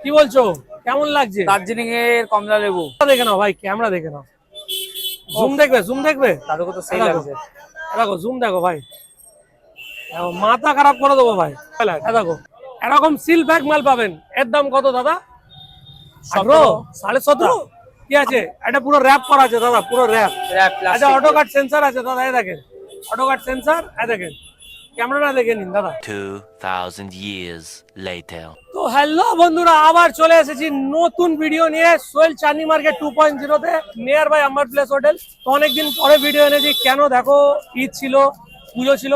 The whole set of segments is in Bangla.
কি বলছো? কেমন লাগছে? দার্জিলিং এর কমলা লেবু দেখে নাও ভাই, ক্যামেরা দেখে নাও। জুম দেখবে, জুম দেখবে। দাদুকে তো সেই লাগছে। দেখো জুম দেখো ভাই, মাথা খারাপ করে দেবো ভাই। দেখো এরকম সিল প্যাক মাল পাবেন। এর দাম কত দাদা? 17.5 কি আছে? এটা পুরো র্যাপ করা আছে দাদা, পুরো র্যাপ। আচ্ছা অটো কাট সেন্সর আছে দাদা, এই দেখেন অটো কাট সেন্সর, এই দেখেন ক্যামেরাটা দেখে নিন দাদা। 2000 years later. তো হ্যালো বন্ধুরা, আবার চলে এসেছি নতুন ভিডিও নিয়ে সোহেল চাঁদনি মার্কেট 2.0 তে, nearby Amber place hotel. তো অনেকদিন পরে ভিডিও এনেছি। কেন? দেখো ঈদ ছিল, পুজো ছিল।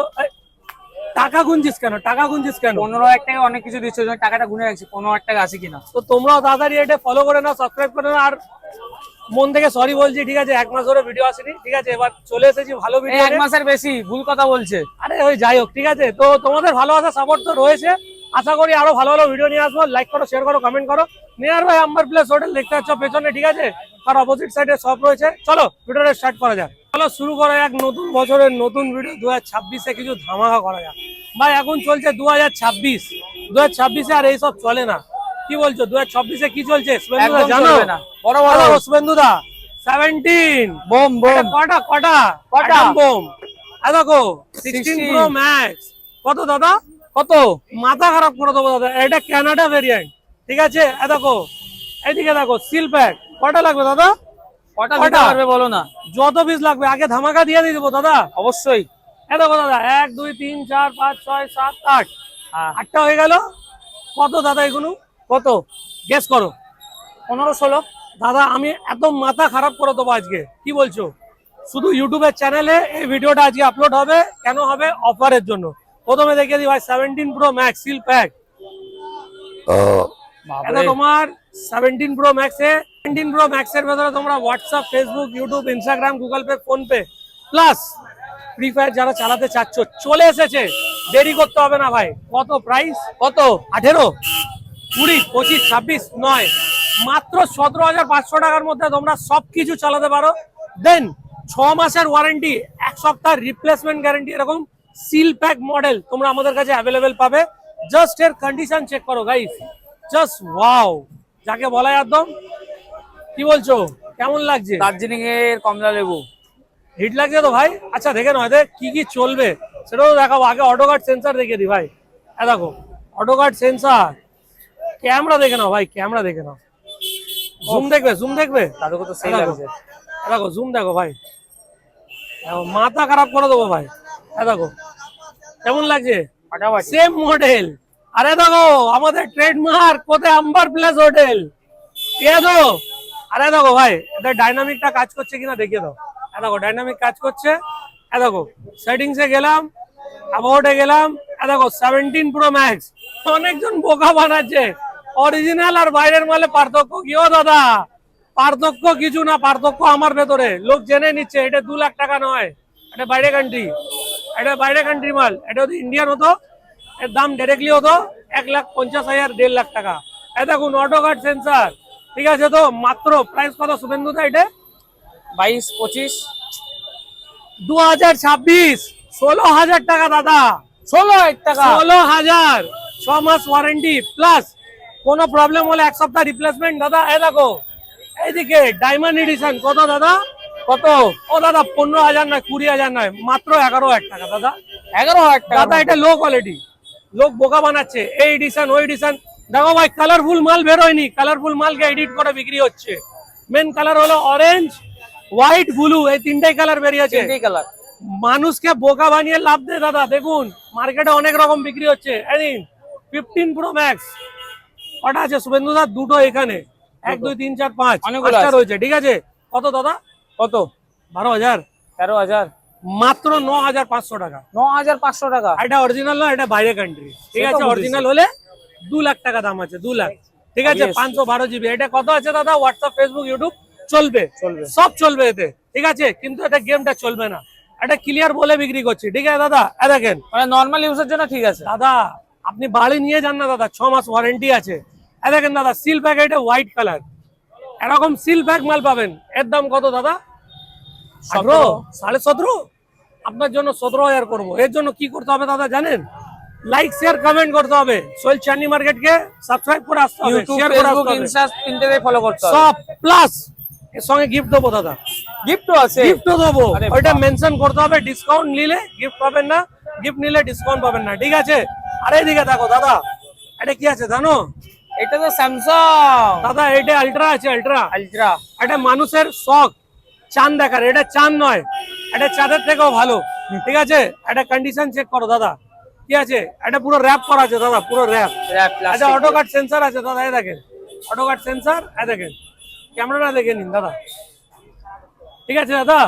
টাকা গুনছিস কেন? টাকা গুনছিস কেন? 15,000 টাকা অনেক কিছু দিচ্ছে, টাকাটা গুনে রাখছি 15,000 টাকা আছে কিনা। তো তোমরাও তাড়াতাড়ি এটা ফলো করে নাও, সাবস্ক্রাইব করে নাও। আর মন থেকে সরি বলছি, ঠিক আছে? 1 মাস ধরে ভিডিও আসেনি, ঠিক আছে? এবার চলে এসেছি ভালো ভিডিও। 1 মাসের বেশি ভুল কথা বলছে। আরে ওই যাই হোক, ঠিক আছে? তো তোমাদের ভালোবাসা সাপোর্ট তো রয়েছে, আশা করি আরো ভালো ভালো ভিডিও নিয়ে আসবো। লাইক করো, শেয়ার করো, কমেন্ট করো। Nearby Amber place hotel দেখতে পাচ্ছ পেছনে, ঠিক আছে? আর অপোজিট সাইডে শপ রয়েছে। চলো ভিডিওটা স্টার্ট করা যাক। চলো শুরু করা যাক নতুন বছরের নতুন ভিডিও। 2026-এ কিছু ধামাকা করা যাক ভাই। এখন চলছে 2026, 2026-এ আর এইসব চলে না। কি বলছো? 2026-এ কি চলছে শুভেন্দুদা জানো? বড় বড় শুভেন্দুদা 17 বোম বোম কটা কটা কটা বোম। দেখো 16 প্রো ম্যাক্স। কত দাদা? কত? মাথা খারাপ করে দেবো দাদা। এটা কানাডা ভেরিয়েন্ট, ঠিক আছে? দেখো এইদিকে দেখো সিল প্যাক। কটা লাগবে দাদা? কটা দিতে পারবে বলো না? যত পিস লাগবে আগে ধামাকা দিয়ে দেবো দাদা। অবশ্যই। দেখো দাদা 1 2 3 4 5 6 7 8, 8টা হয়ে গেল। কত দাদা এগুলো? কত গেস করো। 15-16। দাদা আমি এত মাথা খারাপ করে দেবো আজকে। কি বলছো? শুধু ইউটিউবের চ্যানেলে এই ভিডিওটা আজকে আপলোড হবে। কেন হবে? অফারের জন্য। প্রথমে দেখিয়ে দিই ভাই, 17 প্রো ম্যাক্স সিল প্যাক। এটা তোমার 17 প্রো ম্যাক্সে, 17 প্রো ম্যাক্সের ভেতরে তোমরা WhatsApp, Facebook, YouTube, Instagram, Google pay, phone pay plus free fire যারা চালাতে চাচ্ছ চলে এসেছে। দেরি করতে হবে না ভাই। কত প্রাইস? কত? 18, 20, 25, 26 নয়, মাত্র 17,500 টাকার মধ্যে তোমরা সবকিছু চালাতে পারো। দেন 6 মাসের ওয়ারেন্টি, 1 সপ্তাহ রিপ্লেসমেন্ট গ্যারান্টি। এরকম সিল প্যাক মডেল তোমরা আমাদের কাছে অ্যাভেলেবেল পাবে। জাস্ট এর কন্ডিশন চেক করো গাইস, জাস্ট ওয়াও, যাকে বলা একদম। কি বলছো? কেমন লাগছে? দার্জিলিং এর কমলা লেবু হিট লাগছে তো ভাই। আচ্ছা দেখে নাও এদের কি কি চলবে সেটাও দেখাবো। আগে অটো কাট সেন্সর দেখে দিই ভাই। দেখো অটো কাট সেন্সর, ক্যামেরা দেখে নাও ভাই, ক্যামেরা দেখে নাও। জুম দেখবে, জুম দেখবে। দাদুকে তো সেই লাগছে। দেখো জুম দেখো ভাই, মাথা খারাপ করে দেবো ভাই। দেখো কেমন লাগছে? Same model. আরে দেখো আমাদের ট্রেডমার্ক, কোথায়? Amber place hotel. ঠিক আছে? আরে দেখো ভাই এটা ডাইনামিকটা কাজ করছে কিনা দেখিয়ে দাও। দেখো ডাইনামিক কাজ করছে। দেখো সেটিংসে গেলাম, অ্যাবাউটে গেলাম। দেখো 17 প্রো ম্যাক্স। অনেকজন বোকা বানাচ্ছে অরিজিনাল আর বাইরের মালে পার্থক্য কি? ও দাদা পার্থক্য কিছু না, পার্থক্য আমার ভেতরে। লোক জেনে নিচ্ছে এটা 2 লাখ টাকা নয়, এটা বাইরে কান্ট্রি, এটা বাইরে কান্ট্রি মাল। এটা যদি ইন্ডিয়ান হতো এর দাম ডাইরেক্টলি হতো 1,50,000 1.5 লাখ টাকা। দেখুন অটো কাট সেন্সার, ঠিক আছে? তো মাত্র প্রাইস কত শুভেন্দুদা? এটা 22-25 2026 16,000 টাকা দাদা। 16,000 টাকা। 16,000, 6 মাস ওয়ারেন্টি প্লাস কোনো প্রবলেম হলে 1 সপ্তাহ রিপ্লেসমেন্ট দাদা। দেখো এইদিকে ডায়মন্ড এডিশন। কত দাদা? কত? ও দাদা 15,000 নয়, 20,000 নয়, মাত্র 11,000 টাকা দাদা। 11,000 টাকা দাদা এটা লো কোয়ালিটি, লোক বোকা বানাচ্ছে। এই এডিশন ওই এডিশন। দেখো ভাই কালারফুল মাল বেরোয়নি, কালারফুল মালকে এডিট করে বিক্রি হচ্ছে। মেন কালার হলো অরেঞ্জ, হোয়াইট, ব্লু, এই 3টাই কালার বেরিয়েছে। 3টাই কালার। মানুষকে বোকা বানিয়ে লাভ দেয় দাদা। দেখুন মার্কেটে অনেক রকম বিক্রি হচ্ছে। 15 প্রো ম্যাক্স কটা আছে শুভেন্দুদা? দুটো এখানে, 1 2 3 4 5 5টা রয়েছে, ঠিক আছে? কত দাদা? কত? 12,000, 13,000, মাত্র 9,500 টাকা। 9,500 টাকা। এটা অরিজিনাল না, এটা বাইরে কান্ট্রি, ঠিক আছে? অরিজিনাল হলে 2 লাখ টাকা দাম আছে, 2 লাখ, ঠিক আছে? 512 জিবি। এটা কত আছে দাদা? হোয়াটসঅ্যাপ, ফেসবুক, ইউটিউব চলবে, সব চলবে এতে, ঠিক আছে? কিন্তু এটা গেমটা চলবে না। এটা ক্লিয়ার বলে বিক্রি করছি, ঠিক আছে দাদা? দেখেন মানে নরমাল ইউজের জন্য ঠিক আছে দাদা। আপনি বাড়ি নিয়ে যান না দাদা, 6 মাস ওয়ারেন্টি আছে। দেখেন দাদা সিল প্যাক, এটা হোয়াইট কালার। এরকম সিল প্যাক মাল পাবেন। এর দাম কত দাদা? 17, 17.5। আপনার জন্য 17,000 করবো। এর জন্য কি করতে হবে দাদা জানেন? লাইক শেয়ার কমেন্ট করতে হবে, সোহেল চাঁদনি মার্কেটকে সাবস্ক্রাইব করে আসতে হবে, ইউটিউব শেয়ার করে ফেসবুক আসতে হবে ইনস্টা তিনটেতে ফলো করতে হবে। সব। প্লাস এর সঙ্গে গিফট দেবো দাদা, গিফটও আছে। গিফটও দেবো, আরে ওইটা বাহ। মেনশন করতে হবে। ডিসকাউন্ট নিলে গিফট পাবেন না, গিফট নিলে ডিসকাউন্ট পাবেন না, ঠিক আছে? আর এইদিকে দেখো দাদা, এটা কি আছে জানো এটা তো স্যামসাং দাদা? এটা আলট্রা আছে, আলট্রা। আলট্রা। এটা মানুষের শখ চাঁদ দেখার, এটা চাঁদ নয়, এটা চাঁদের থেকেও ভালো, ঠিক আছে? এটা কন্ডিশন চেক করো দাদা, কি আছে? এটা পুরো র্যাপ করা আছে দাদা, পুরো র্যাপ। এটা অটো কাট সেন্সর আছে দাদা, এই দেখেন অটো কাট সেন্সর, এই দেখেন ক্যামেরাটা দেখে নিন দাদা, ঠিক আছে দাদা?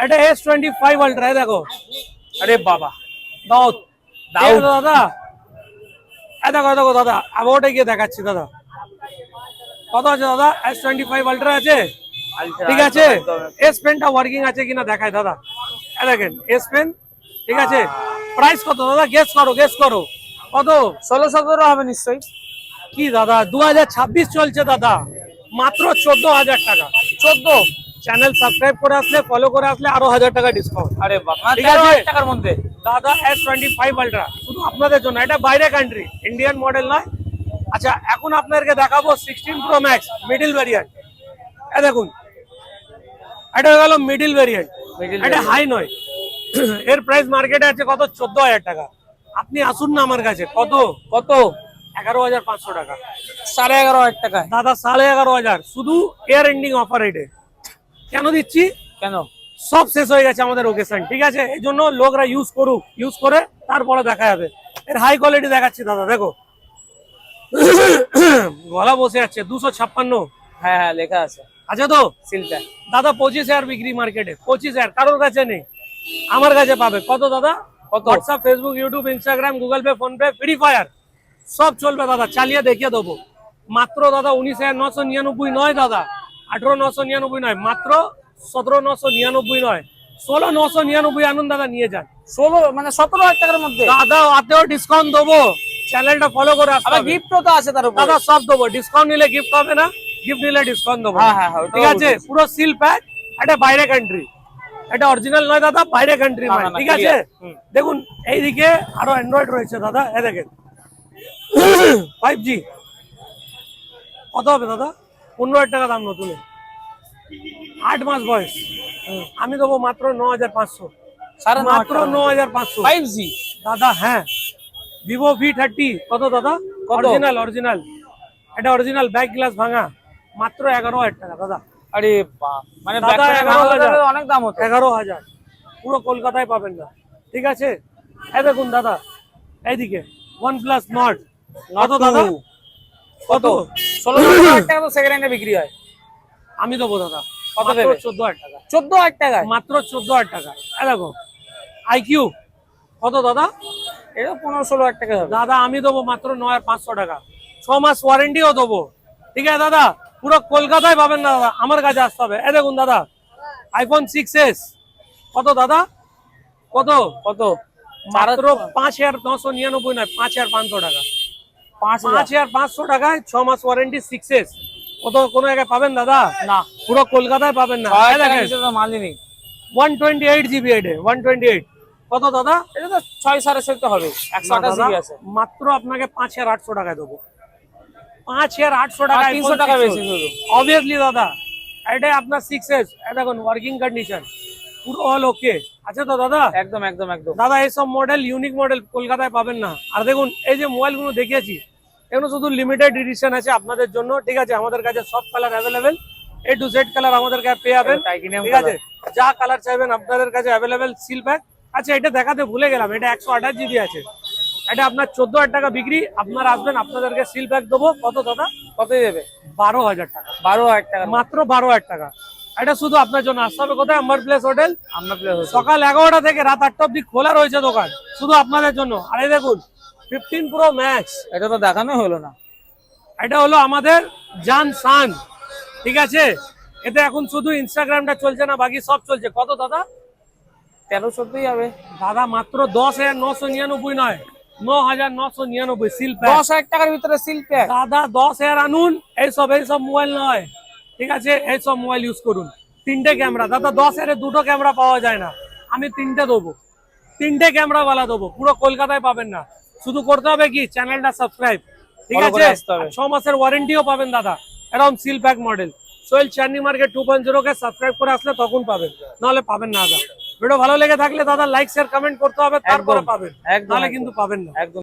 এটা S25 আলট্রা, এই দেখো। আরে বাবা, দাউদ দাউদ। দাদা, এই দেখো দেখো দাদা, আবার ওটা গিয়ে দেখাচ্ছি দাদা, কত আছে দাদা? S25 আলট্রা আছে, ঠিক আছে? এস পেনটা ওয়ার্কিং আছে কিনা দেখায় দাদা, এই দেখেন এস পেন, ঠিক আছে? প্রাইস কত দাদা? গেস করো, গেস করো কত? 16-17 হবে নিশ্চয়ই। কি দাদা, 2026 চলছে দাদা, মাত্র 14,000 টাকা। 14? চ্যানেল সাবস্ক্রাইব করে আসলে, ফলো করে আসলে আরো 1000 টাকা ডিসকাউন্ট। আরে বাবা, ঠিক আছে? 13,000 টাকার মধ্যে দাদা S25 আলট্রা শুধু আপনাদের জন্য, এটা বাইরে কান্ট্রি, ইন্ডিয়ান মডেল নয়। আচ্ছা, এখন আপনাদেরকে দেখাবো 16 Pro Max মিডল ভেরিয়েন্ট। এই দেখুন, এটা হয়ে গেল মিডল ভেরিয়েন্ট, Middle এটা হাই নয়। এর প্রাইস মার্কেটে আছে কত? 14,000 টাকা। আপনি আসুন না আমার কাছে, কত? কত? 11,500 টাকা 11,500 টাকায় দাদা, 11,500 শুধু এয়ার এন্ডিং অফার রেটে। কেন দিচ্ছি? কেন? সব শেষ হয়ে গেছে আমাদের ওকেশন, ঠিক আছে? এই জন্য লোকরা ইউজ করুক, ইউজ করে তারপরে দেখা যাবে। এর হাই কোয়ালিটি দেখাচ্ছি দাদা, দেখো গলা বসে যাচ্ছে। 256 হ্যাঁ হ্যাঁ, লেখা আছে আছে তো সিলটা। দাদা, 25,000 বিক্রি মার্কেটে, 25,000 কারোর কাছে নেই, আমার কাছে পাবে। কত দাদা? কত? WhatsApp, Facebook, YouTube, Instagram, Google pay, phone pay, free fire সব চলবে দাদা, চালিয়ে দেখিয়ে দেবো। মাত্র দাদা 19,999 নয় দাদা, 18,999 নয়, মাত্র 17,999 নয়, 16,999 আনুন দাদা, নিয়ে যান। 16 মানে 17,000 টাকার মধ্যে দাদা হাতেও ডিসকাউন্ট দেবো, চ্যানেলটা ফলো করে আসতে আবার হবে। গিফটও তো আছে তার উপর। দাদা সব দেবো, ডিসকাউন্ট নিলে গিফট হবে না, গিফট নিলে ডিসকাউন্ট দেবো। হ্যাঁ, হ্যাঁ, হ্যাঁ, ওটাও ঠিক আছে? বুঝেছি। পুরো সিল প্যাক, এটা বাইরে কান্ট্রি, এটা অরিজিনাল নয় দাদা, বাইরে কান্ট্রি না, মাল, না, না, ঠিক আছে? clear। হুম। দেখুন এইদিকে আরো অ্যান্ড্রয়েড রয়েছে দাদা, এই দেখেন 5G। কত হবে দাদা? 15,000 টাকা দাম, নতুন 8 মাস বয়স। আমি দেবো মাত্র 9,500, 9,500 মাত্র 9,500 5G। দাদা। হ্যাঁ, ভিভো V30 কত দাদা? কত? অরিজিনাল, অরিজিনাল, এটা অরিজিনাল, ব্যাক গ্লাস ভাঙা, মাত্র 11,000 টাকা দাদা। আরে বাহ, মানে দাদা, ব্যাকপ্যাক 11,000 অনেক দাম হতো। 11,000 পুরো কলকাতায় পাবেন না, ঠিক আছে? এই দেখুন দাদা, এইদিকে OnePlus Nord কত দাদা? কত? 16,000 টাকা তো সেকেন্ড হ্যান্ডে বিক্রি হয়। আমি দেবো দাদা, কত মাত্র দেবে? 14,000 টাকা, 14,000 টাকায়? মাত্র 14,000 টাকা। এই দেখো IQ কত দাদা? এটা 15-16,000 টাকা হবে। দাদা আমি দেবো মাত্র 9,500 টাকা, 6 মাস ওয়ারেন্টিও দেবো, ঠিক আছে দাদা? পুরো কলকাতায় পাবেন না দাদা, আমার কাছে আসতে হবে। এই দেখুন দাদা, iPhone 6s কত দাদা? কত? কত? মাত্র 5,999 নয়, 5,500 টাকা, 5,000? 5,500 টাকায় 6 মাস ওয়ারেন্টি 6s। কত কোনো জায়গায় পাবেন দাদা? না, পুরো কলকাতায় পাবেন না। 6,000 টাকা নিচে তো মালই নেই। 128 জিবি, এটা 128 কত দাদা? এটা তো 6-7.5 হবে। 128 জিবি আছে। মাত্র আপনাকে 5,800 টাকায় দেবো, 5,800 টাকা, 300 টাকা বেশি শুধু। অবভিয়াসলি দাদা। এটা আপনার 6s, এটা দেখুন ওয়ার্কিং কন্ডিশন, পুরো অল ওকে আছে তো দাদা? একদম একদম একদম। দাদা এইসব মডেল, ইউনিক মডেল কলকাতায় পাবেন না। আর দেখুন এই যে মোবাইলগুলো দেখিয়েছি, এগুলো শুধু লিমিটেড এডিশন আছে আপনাদের জন্য, ঠিক আছে? আমাদের কাছে সব colour available, A to Z colour আমাদের কাছে পেয়ে যাবেন, টাইটেনিয়াম ঠিক আছে? যা কালার চাইবেন আপনাদের কাছে অ্যাভেলেবেল, সিল প্যাক। আচ্ছা, এটা দেখাতে ভুলে গেলাম, এটা 128 জিবি আছে, এটা আপনার 14,000 টাকা বিক্রি। আপনারা আসবেন, আপনাদেরকে সিল প্যাক দেবো। কত দাদা? কত দেবে? 12,000 টাকা, 12,000 টাকা মাত্র 12,000 টাকা। এটা শুধু আপনার জন্য। আসতে হবে কোথায়? আম্বার প্লেস হোটেল, আমরা প্লেস। সকাল 11টা থেকে রাত 8টা অব্দি খোলা রয়েছে দোকান, শুধু আপনাদের জন্য। আর এই দেখুন 15 Pro Max, এটা তো দেখানো হলো না। এটা হলো আমাদের জান শান, ঠিক আছে? এতে এখন শুধু ইনস্টাগ্রামটা চলছে না, বাকি সব চলছে। কত দাদা? 13-14 হবে দাদা, মাত্র 10,999 নয়, 9,999 সিল প্যাক। 10,000 টাকার ভিতরে সিল প্যাক। দাদা 10,000 আনুন, এইসব মোবাইল নয়, ঠিক আছে? এইসব মোবাইল ইউজ করুন। 3টে ক্যামেরা দাদা, 10,000 দুটো ক্যামেরা পাওয়া যায় না, আমি 3টে দেবো, 3টে ক্যামেরা वाला দেবো, পুরো কলকাতায় পাবেন না। শুধু করতে হবে কি চ্যানেলটা সাবস্ক্রাইব, ঠিক Follow আছে? করে আসতে হবে। আর 6 মাসের ওয়ারেন্টিও পাবেন দাদা, এরকম সিল প্যাক মডেল। সোহেল চাঁদনি মার্কেট 2.0 কে সাবস্ক্রাইব করে আসলে তখন পাবেন, নাহলে পাবেন না দাদা। ভিডিও ভালো লেগে থাকলে দাদা লাইক শেয়ার কমেন্ট করতে হবে, তারপরে একদম, পাবেন, একদম, নাহলে একদম। কিন্তু পাবেন না। একদম।